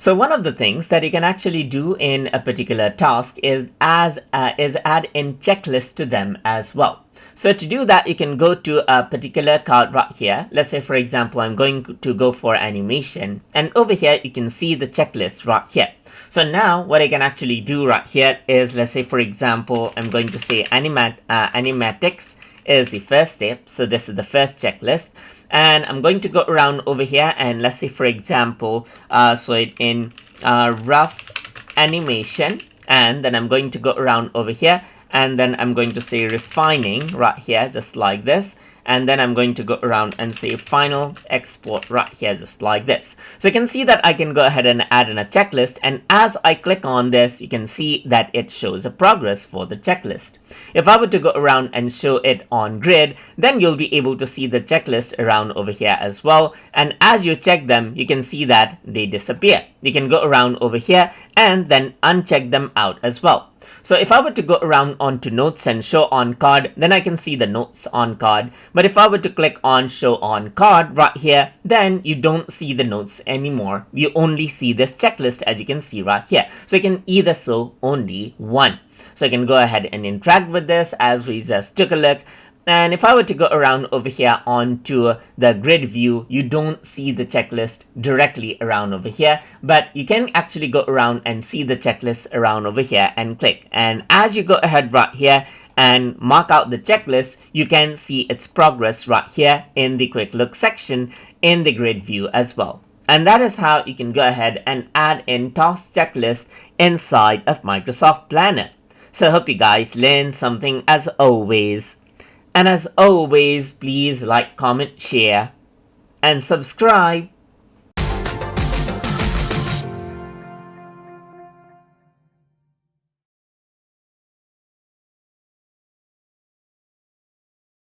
So one of the things that you can actually do in a particular task is add in checklists to them as well. So to do that, you can go to a particular card right here. Let's say, for example, I'm going to go for animation, and over here you can see the checklist right here. So now what I can actually do right here is, let's say, for example, I'm going to say animatics is the first step. So this is the first checklist. And I'm going to go around over here and let's say, for example, so it in rough animation, and then I'm going to go around over here and then I'm going to say refining right here, just like this. And then I'm going to go around and say final export right here, just like this. So you can see that I can go ahead and add in a checklist, and as I click on this, you can see that it shows a progress for the checklist. If I were to go around and show it on grid, then you'll be able to see the checklist around over here as well. And as you check them, you can see that they disappear. You can go around over here and then uncheck them out as well. So if I were to go around onto notes and show on card, then I can see the notes on card. But if I were to click on show on card right here, then you don't see the notes anymore. You only see this checklist, as you can see right here. So you can either show only one. So I can go ahead and interact with this as we just took a look. And if I were to go around over here onto the grid view, you don't see the checklist directly around over here, but you can actually go around and see the checklist around over here and click. And as you go ahead right here and mark out the checklist, you can see its progress right here in the quick look section in the grid view as well. And that is how you can go ahead and add in task checklist inside of Microsoft Planner. So I hope you guys learned something as always. And as always, please like, comment, share, and subscribe.